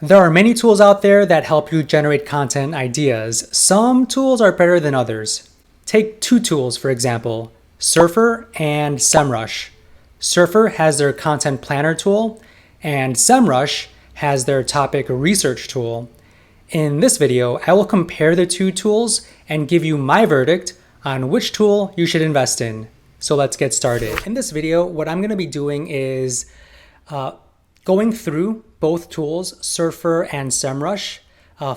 There are many tools out there that help you generate content ideas. Some tools are better than others. Take two tools, for example, Surfer and Semrush. Surfer has their content planner tool, and Semrush has their topic research tool. In this video, I will compare the two tools and give you my verdict on which tool you should invest in. So let's get started. In this video, what I'm going to be doing is going through both tools, Surfer and Semrush,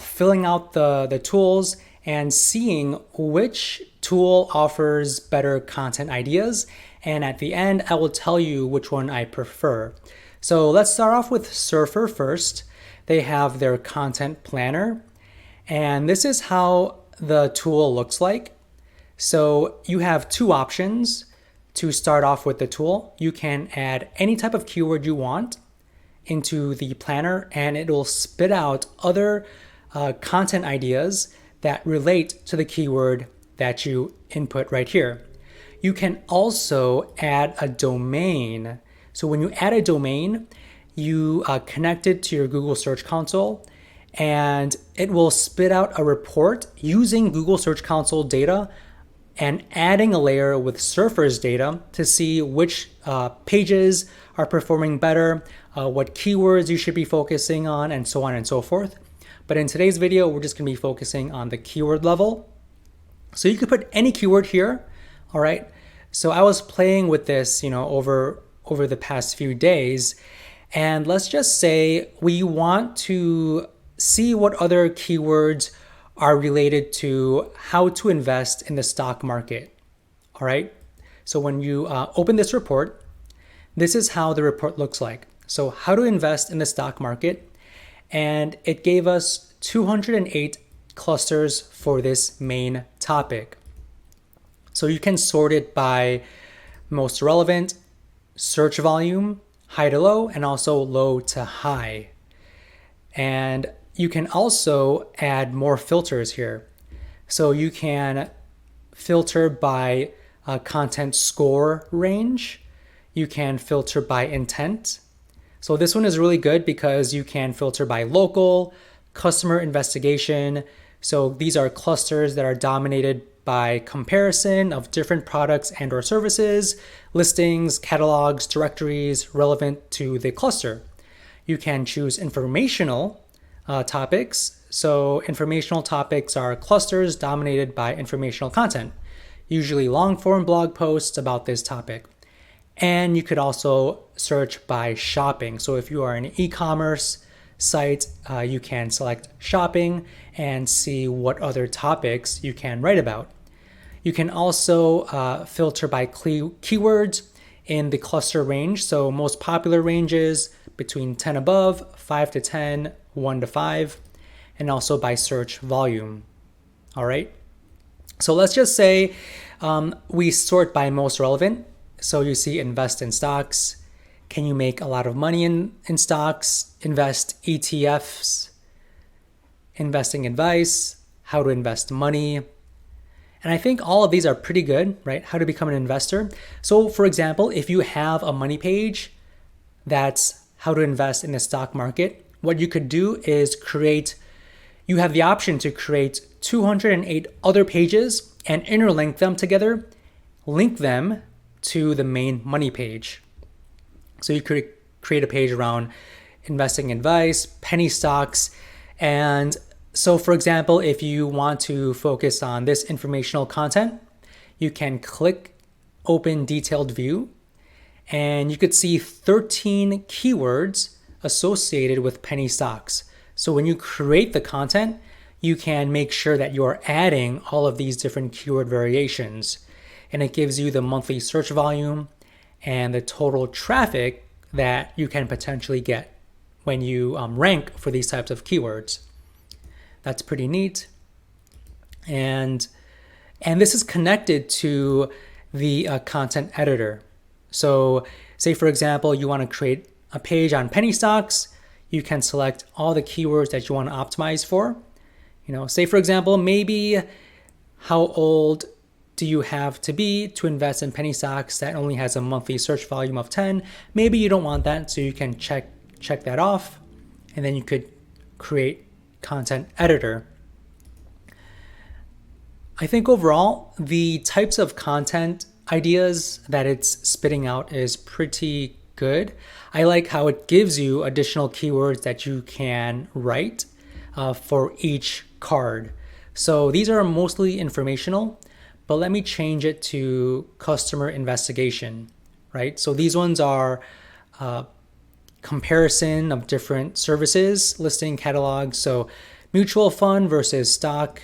filling out the tools and seeing which tool offers better content ideas. And at the end, I will tell you which one I prefer. So let's start off with Surfer first. They have their content planner, and this is how the tool looks like. So you have two options to start off with the tool. You can add any type of keyword you want into the planner, and it will spit out other content ideas that relate to the keyword that you input right here. You can also add a domain. So when you add a domain, you connect it to your Google Search Console, and it will spit out a report using Google Search Console data and adding a layer with Surfer's data to see which pages are performing better, what keywords you should be focusing on, and so on and so forth. But in today's video, we're just going to be focusing on the keyword level. So you could put any keyword here, all right? So I was playing with this, over the past few days, and let's just say we want to see what other keywords are related to how to invest in the stock market, all right? So when you open this report, this is how the report looks like. So how to invest in the stock market, and it gave us 208 clusters for this main topic. So you can sort it by most relevant, search volume, high to low, and also low to high. And you can also add more filters here. So you can filter by content score range. You can filter by intent. So this one is really good because you can filter by local, customer investigation. So these are clusters that are dominated by comparison of different products and or services, listings, catalogs, directories relevant to the cluster. You can choose informational topics. So informational topics are clusters dominated by informational content, usually long form blog posts about this topic. And you could also search by shopping. So if you are an e-commerce site, you can select shopping and see what other topics you can write about. You can also filter by keywords in the cluster range. So most popular ranges between 10 above, 5 to 10, 1 to 5, and also by search volume. All right. So let's just say we sort by most relevant. So you see invest in stocks. Can you make a lot of money in stocks? Invest ETFs, investing advice, how to invest money. And I think all of these are pretty good, right? How to become an investor. So for example, if you have a money page that's how to invest in the stock market, what you could do is you have the option to create 208 other pages and interlink them together, link them to the main money page. So you could create a page around investing advice, penny stocks. And so for example, if you want to focus on this informational content, you can click open detailed view, and you could see 13 keywords associated with penny stocks. So when you create the content, you can make sure that you're adding all of these different keyword variations. And it gives you the monthly search volume and the total traffic that you can potentially get when you rank for these types of keywords. That's pretty neat. And this is connected to the content editor. So say, for example, you want to create a page on penny stocks. You can select all the keywords that you want to optimize for. Say, for example, maybe how old do you have to be to invest in penny stocks that only has a monthly search volume of 10? Maybe you don't want that, so you can check that off, and then you could create content editor. I think overall, the types of content ideas that it's spitting out is pretty good. I like how it gives you additional keywords that you can write for each card. So these are mostly informational, but let me change it to customer investigation, right? So these ones are comparison of different services, listing catalogs. So mutual fund versus stock,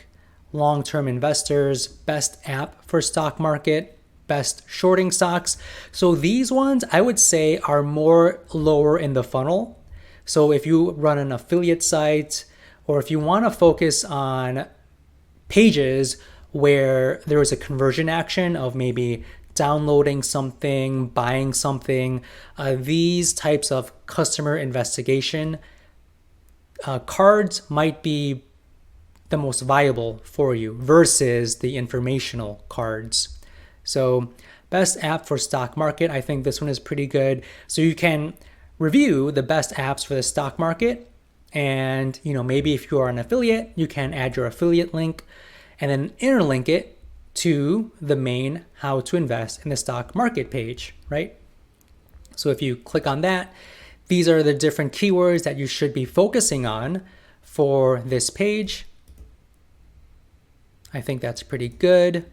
long-term investors, best app for stock market, best shorting stocks. So these ones I would say are more lower in the funnel. So if you run an affiliate site, or if you want to focus on pages where there is a conversion action of maybe downloading something, buying something, these types of customer investigation cards might be the most viable for you versus the informational cards. So best app for stock market, I think this one is pretty good. So you can review the best apps for the stock market, and maybe if you are an affiliate, you can add your affiliate link and then interlink it to the main how to invest in the stock market page, right? So if you click on that, these are the different keywords that you should be focusing on for this page. I think that's pretty good.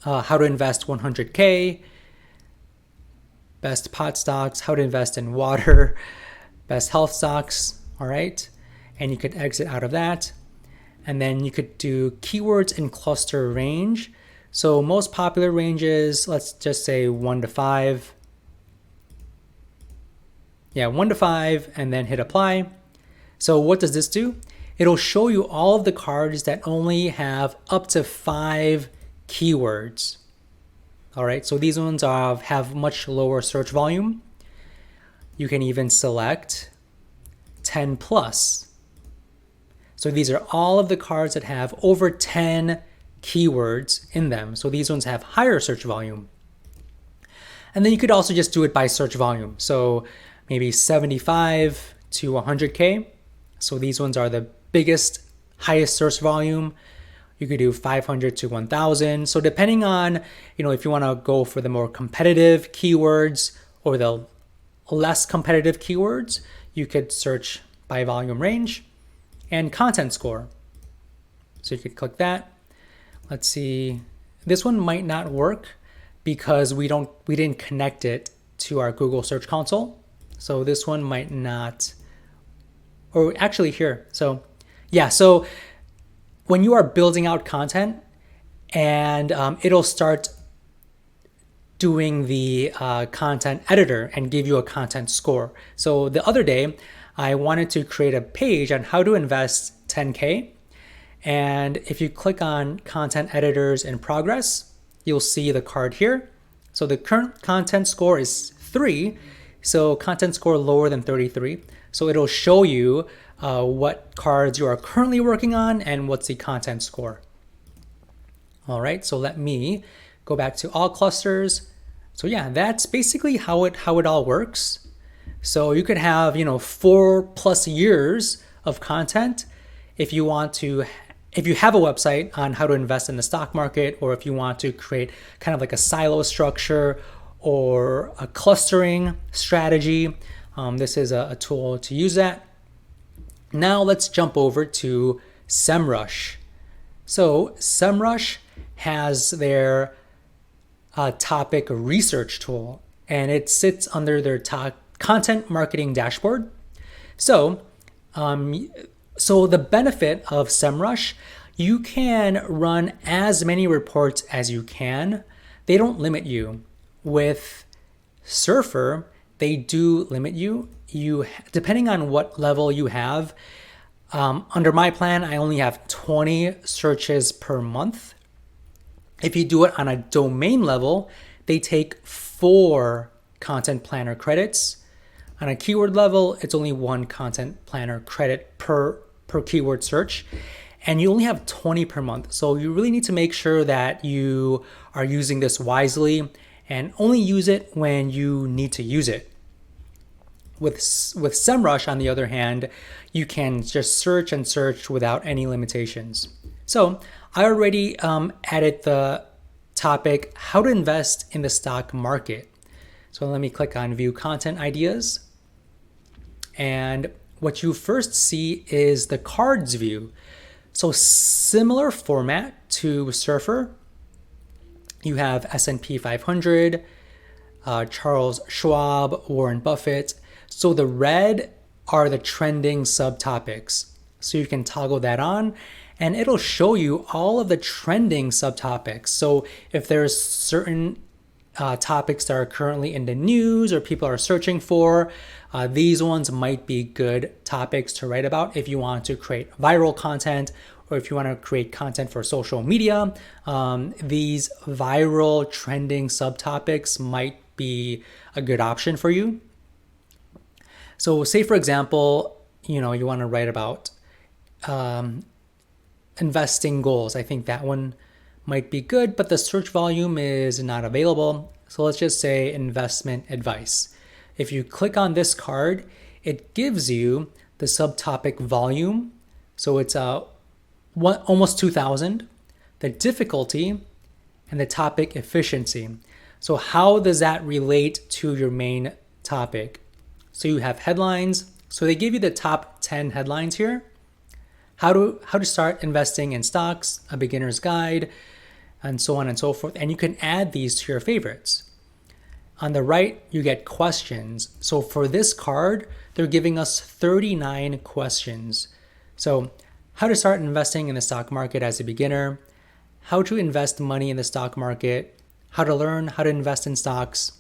How to invest 100K, best pot stocks, how to invest in water, best health stocks, all right? And you could exit out of that. And then you could do keywords in cluster range. So most popular ranges, let's just say 1 to 5. Yeah, 1 to 5, and then hit apply. So what does this do? It'll show you all of the cards that only have up to 5 keywords. All right, so these ones have much lower search volume. You can even select 10 plus. So these are all of the cards that have over 10 keywords in them. So these ones have higher search volume. And then you could also just do it by search volume. So maybe 75 to 100K. So these ones are the biggest, highest search volume. You could do 500 to 1,000. So depending on, if you want to go for the more competitive keywords or the less competitive keywords, you could search by volume range and content score. So you could click that. Let's see. This one might not work because we didn't connect it to our Google Search Console. So this one might not, or actually here. So yeah, so when you are building out content and it'll start doing the content editor and give you a content score. So the other day, I wanted to create a page on how to invest 10K. And if you click on content editors in progress, you'll see the card here. So the current content score is 3. So content score lower than 33. So it'll show you what cards you are currently working on and what's the content score. All right, so let me go back to all clusters. So yeah, that's basically how it all works. So you could have 4+ years of content if you have a website on how to invest in the stock market, or if you want to create kind of like a silo structure or a clustering strategy. This is a tool to use that. Now let's jump over to Semrush. So Semrush has their topic research tool, and it sits under their content marketing dashboard. So the benefit of Semrush, you can run as many reports as you can. They don't limit you. With Surfer, they do limit you. Depending on what level you have. Under my plan, I only have 20 searches per month. If you do it on a domain level, they take 4 content planner credits. On a keyword level, it's only 1 content planner credit per keyword search, and you only have 20 per month. So you really need to make sure that you are using this wisely and only use it when you need to use it. With Semrush, on the other hand, you can just search and search without any limitations. So I already added the topic, how to invest in the stock market. So let me click on view content ideas. And what you first see is the cards view. So similar format to Surfer. You have S&P 500, Charles Schwab, Warren Buffett. So the red are the trending subtopics. So you can toggle that on and it'll show you all of the trending subtopics. So if there's certain topics that are currently in the news or people are searching for, these ones might be good topics to write about if you want to create viral content or if you want to create content for social media. These viral trending subtopics might be a good option for you. So say, for example, you want to write about investing goals. I think that one might be good, but the search volume is not available. So let's just say investment advice. If you click on this card, it gives you the subtopic volume. So it's almost 2,000, the difficulty, and the topic efficiency. So how does that relate to your main topic? So you have headlines. So they give you the top 10 headlines here. How to start investing in stocks, a beginner's guide, and so on and so forth. And you can add these to your favorites. On the right, you get questions. So for this card, they're giving us 39 questions. So how to start investing in the stock market as a beginner, how to invest money in the stock market, how to learn how to invest in stocks.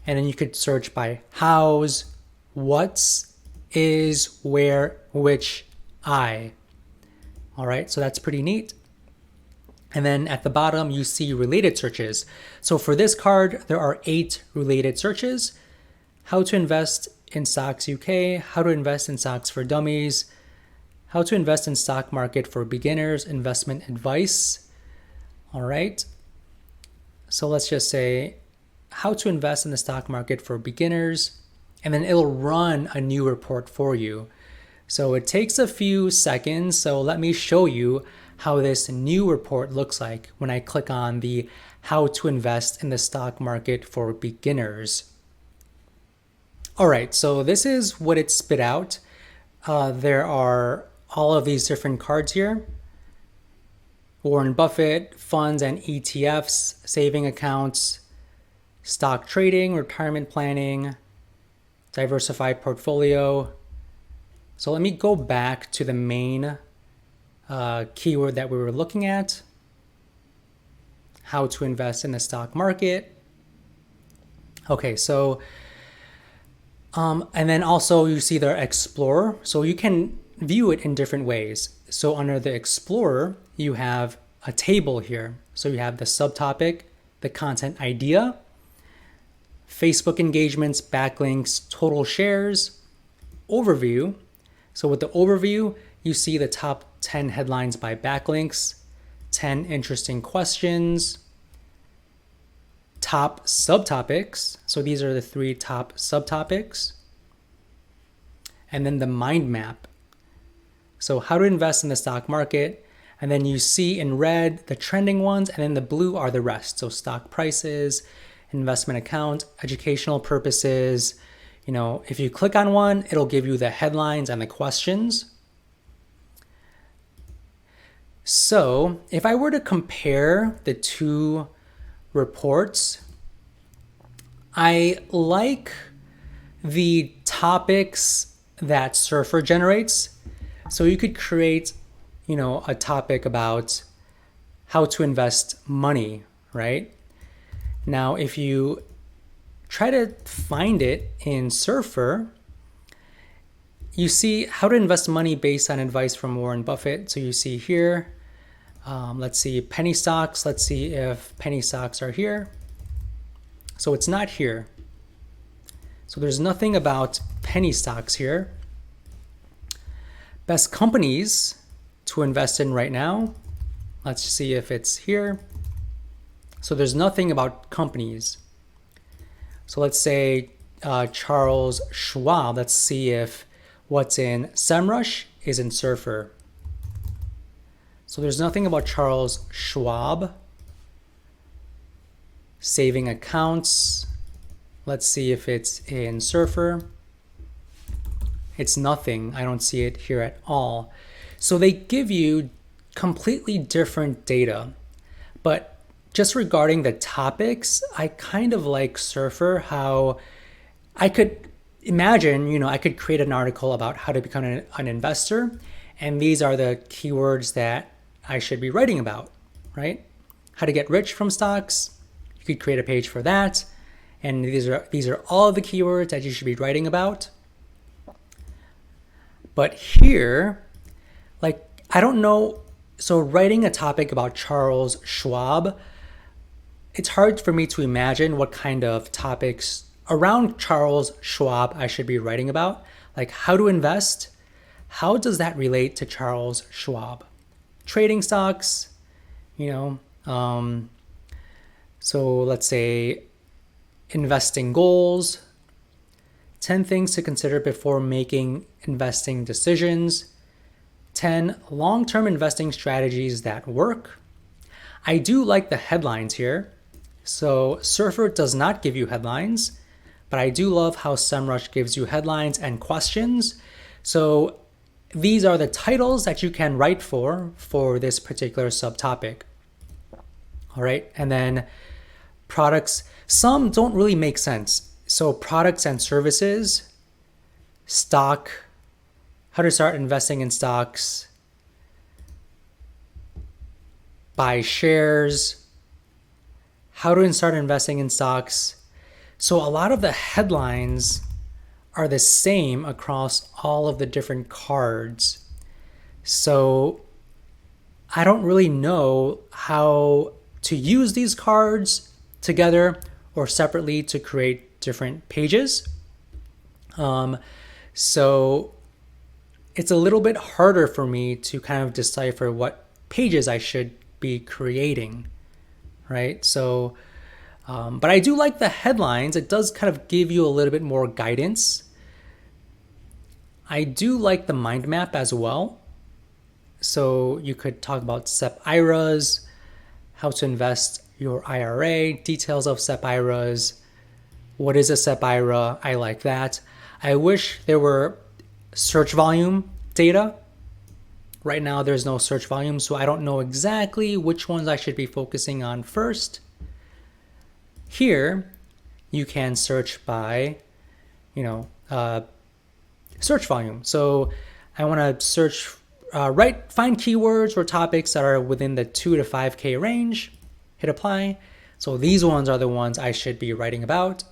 And then you could search by hows, what's, is, where, which, I. All right, so that's pretty neat. And then at the bottom, you see related searches. So for this card, there are 8 related searches. How to invest in stocks UK, how to invest in stocks for dummies, how to invest in stock market for beginners, investment advice. All right. So let's just say how to invest in the stock market for beginners, and then it'll run a new report for you. So it takes a few seconds. So let me show you how this new report looks like when I click on the how to invest in the stock market for beginners. All right, so this is what it spit out. There are all of these different cards here. Warren Buffett, funds and ETFs, saving accounts, stock trading, retirement planning, diversified portfolio. So let me go back to the main keyword that we were looking at, how to invest in the stock market. Okay, so, and then also you see the Explorer. So you can view it in different ways. So under the Explorer, you have a table here. So you have the subtopic, the content idea, Facebook engagements, backlinks, total shares, overview. So with the overview, you see the top 10 headlines by backlinks, 10 interesting questions, top subtopics. So these are the 3 top subtopics. And then the mind map. So how to invest in the stock market. And then you see in red the trending ones, and then the blue are the rest. So stock prices, investment account, educational purposes. If you click on one, it'll give you the headlines and the questions. So if I were to compare the 2 reports, I like the topics that Surfer generates. So you could create, a topic about how to invest money, right? Now, if you try to find it in Surfer, you see how to invest money based on advice from Warren Buffett. So you see here, let's see, penny stocks. Let's see if penny stocks are here. So it's not here. So there's nothing about penny stocks here. Best companies to invest in right now. Let's see if it's here. So there's nothing about companies. So let's say, Charles Schwab. Let's see if what's in Semrush is in Surfer. So there's nothing about Charles Schwab. Saving accounts. Let's see if it's in Surfer. It's nothing. I don't see it here at all. So they give you completely different data. But just regarding the topics, I kind of like Surfer, how I could imagine, I could create an article about how to become an investor. And these are the keywords that I should be writing about, right? How to get rich from stocks. You could create a page for that. And these are all the keywords that you should be writing about. But here, I don't know. So writing a topic about Charles Schwab, it's hard for me to imagine what kind of topics around Charles Schwab I should be writing about. Like how to invest. How does that relate to Charles Schwab? Trading stocks, so let's say investing goals, 10 things to consider before making investing decisions, 10 long-term investing strategies that work. I do like the headlines here. So Surfer does not give you headlines, but I do love how Semrush gives you headlines and questions. So these are the titles that you can write for this particular subtopic. All right, and then products, some don't really make sense. So products and services, stock, how to start investing in stocks, buy shares, how to start investing in stocks. So a lot of the headlines are the same across all of the different cards. So I don't really know how to use these cards together or separately to create different pages. So it's a little bit harder for me to kind of decipher what pages I should be creating, right? So, but I do like the headlines. It does kind of give you a little bit more guidance. I do like the mind map as well. So you could talk about SEP IRAs, how to invest your IRA, details of SEP IRAs. What is a SEP IRA? I like that. I wish there were search volume data. Right now, there's no search volume, so I don't know exactly which ones I should be focusing on first. Here, you can search by, search volume. So I want to search, find keywords or topics that are within the 2 to 5K range, hit apply. So these ones are the ones I should be writing about.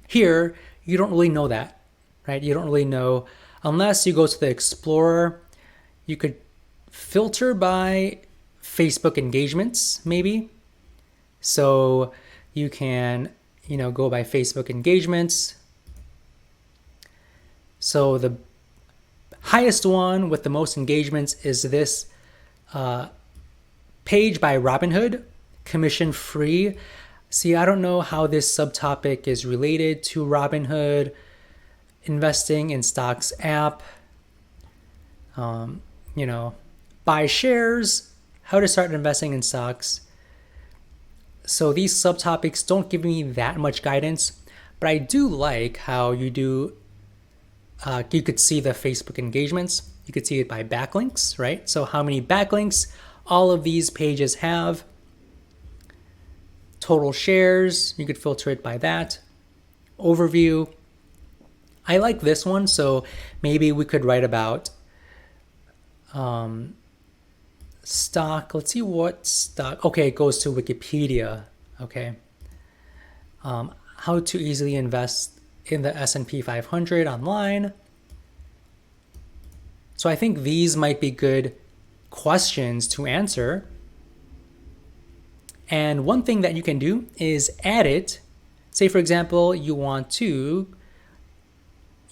Here, you don't really know that, right? You don't really know, unless you go to the Explorer. You could filter by Facebook engagements, maybe. So you can, go by Facebook engagements. So the highest one with the most engagements is this page by Robinhood, commission free. See, I don't know how this subtopic is related to Robinhood, investing in stocks app, buy shares, how to start investing in stocks. So these subtopics don't give me that much guidance, but I do like how you could see the Facebook engagements. You could see it by backlinks, right? So how many backlinks all of these pages have. Total shares, you could filter it by that. Overview. I like this one, so maybe we could write about stock. Let's see what stock. Okay, it goes to Wikipedia. Okay. How to easily invest in the S&P 500 online. So I think these might be good questions to answer. And one thing that you can do is add it. Say, for example, you want to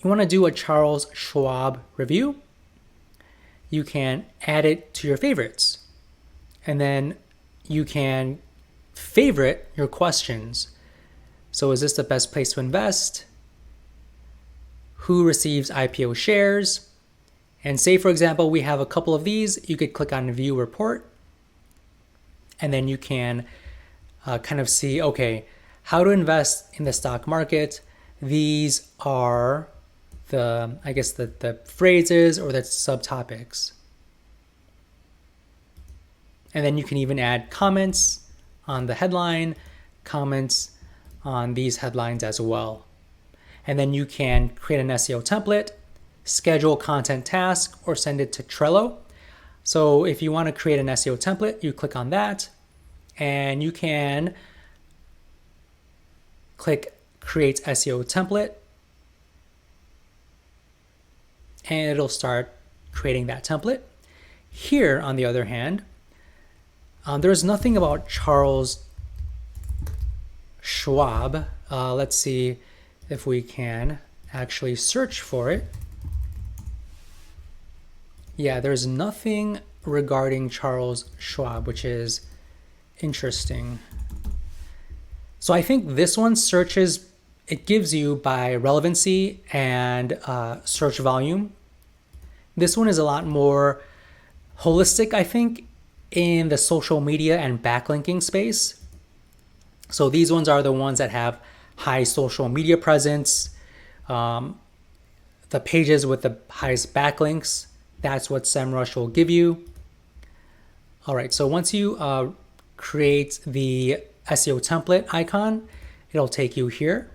do a Charles Schwab review. You can add it to your favorites. And then you can favorite your questions. So is this the best place to invest? Who receives IPO shares? And say, for example, we have a couple of these. You could click on View Report. And then you can kind of see, okay, how to invest in the stock market. These are the, I guess, the phrases or the subtopics. And then you can even add comments on the headline, comments on these headlines as well. And then you can create an SEO template, schedule content task, or send it to Trello. So if you want to create an SEO template, you click on that and you can click Create SEO Template and it'll start creating that template. Here, on the other hand, there's nothing about Charles Schwab. Let's see if we can actually search for it. Yeah, there's nothing regarding Charles Schwab, which is interesting. So I think this one searches, it gives you by relevancy and search volume. This one is a lot more holistic, I think, in the social media and backlinking space. So these ones are the ones that have high social media presence, the pages with the highest backlinks. That's what Semrush will give you. All right, so once you create the SEO template icon, it'll take you here.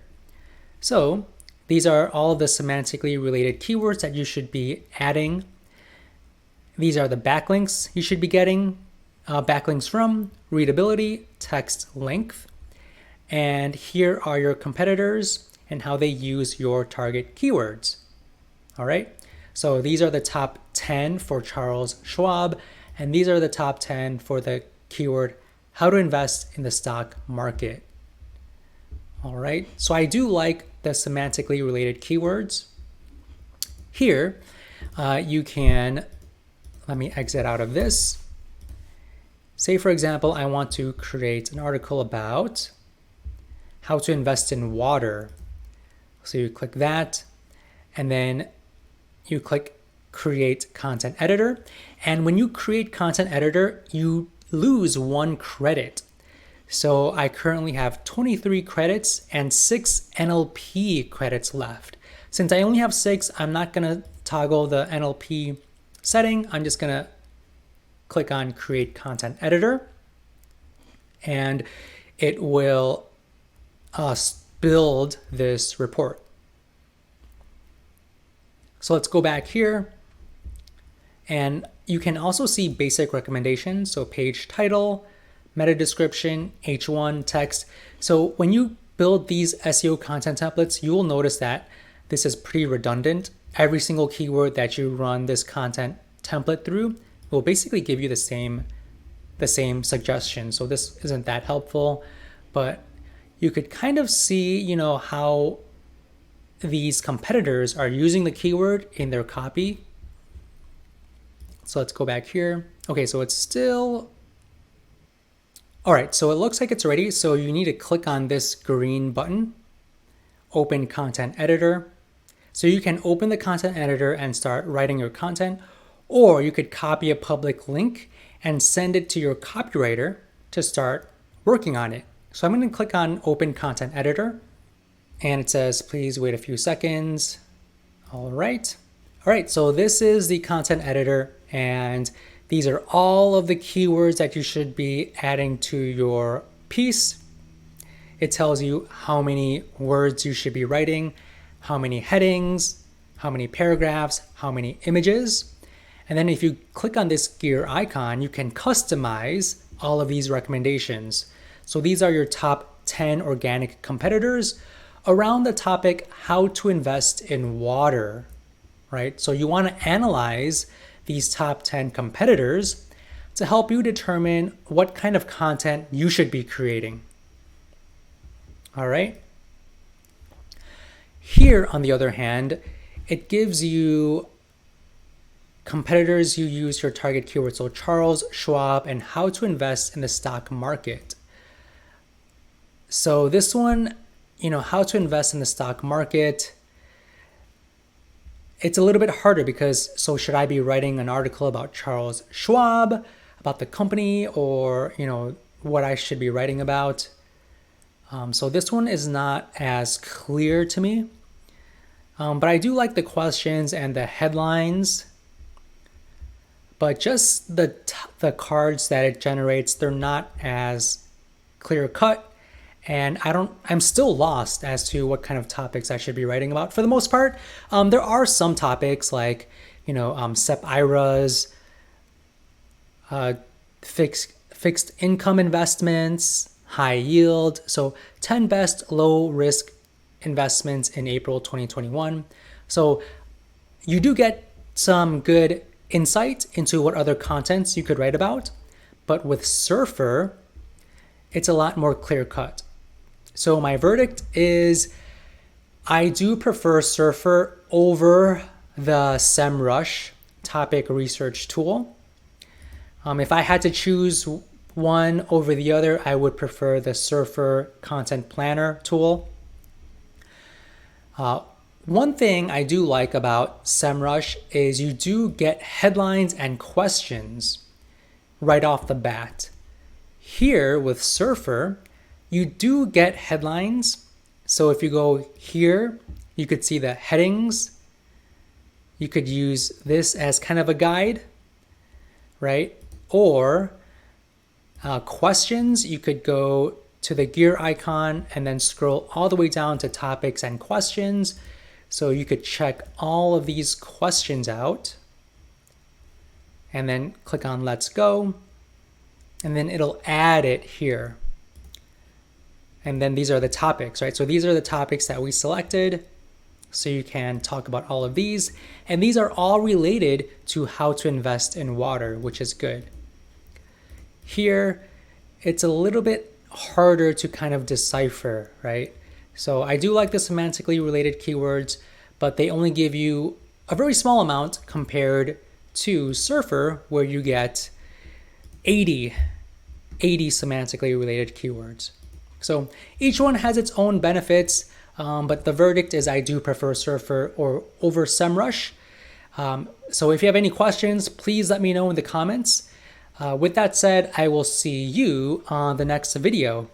So these are all the semantically related keywords that you should be adding. These are the backlinks you should be getting, backlinks from, readability, text length. And here are your competitors and how they use your target keywords. All right, so these are the top 10 for Charles Schwab, and these are the top 10 for the keyword how to invest in the stock market. All right, so I do like the semantically related keywords. Here, you can, let me exit out of this. Say, for example, I want to create an article about how to invest in water. So you click that, and then you click Create Content Editor. And when you create Content Editor, you lose 1 credit. So I currently have 23 credits and 6 NLP credits left. Since I only have 6, I'm not gonna toggle the NLP setting. I'm just gonna click on Create Content Editor, and it will build this report. So let's go back here, and you can also see basic recommendations. So page title, meta description, H1 text. So when you build these SEO content templates, you will notice that this is pretty redundant. Every single keyword that you run this content template through will basically give you the same suggestion. So this isn't that helpful, but you could kind of see, how these competitors are using the keyword in their copy. So let's go back here. Okay, so it's still, all right, so it looks like it's ready. So you need to click on this green button, Open Content Editor. So you can open the content editor and start writing your content, or you could copy a public link and send it to your copywriter to start working on it. So I'm going to click on Open Content Editor, and it says, please wait a few seconds. All right, so this is the content editor, and these are all of the keywords that you should be adding to your piece. It tells you how many words you should be writing, how many headings, how many paragraphs, how many images. And then if you click on this gear icon, you can customize all of these recommendations. So these are your top 10 organic competitors around the topic, how to invest in water, right? So you want to analyze these top 10 competitors to help you determine what kind of content you should be creating. All right. Here, on the other hand, it gives you competitors you use your target keyword. So Charles Schwab and how to invest in the stock market. So this one, how to invest in the stock market, it's a little bit harder because, so should I be writing an article about Charles Schwab, about the company, or, what I should be writing about? So this one is not as clear to me, but I do like the questions and the headlines, but just the cards that it generates, they're not as clear cut. And I'm still lost as to what kind of topics I should be writing about. For the most part, there are some topics like, SEP IRAs, fixed income investments, high yield. So 10 best low risk investments in April 2021. So you do get some good insight into what other contents you could write about. But with Surfer, it's a lot more clear cut. So my verdict is I do prefer Surfer over the Semrush topic research tool. If I had to choose one over the other, I would prefer the Surfer content planner tool. One thing I do like about Semrush is you do get headlines and questions right off the bat. Here with Surfer, you do get headlines. So if you go here, you could see the headings. You could use this as kind of a guide, right? Or questions, you could go to the gear icon and then scroll all the way down to topics and questions. So you could check all of these questions out and then click on Let's Go. And then it'll add it here. And then these are the topics, right? So these are the topics that we selected. So you can talk about all of these. And these are all related to how to invest in water, which is good. Here, it's a little bit harder to kind of decipher, right? So I do like the semantically related keywords, but they only give you a very small amount compared to Surfer, where you get 80 semantically related keywords. So each one has its own benefits, but the verdict is I do prefer Surfer over Semrush. So if you have any questions, please let me know in the comments. With that said, I will see you on the next video.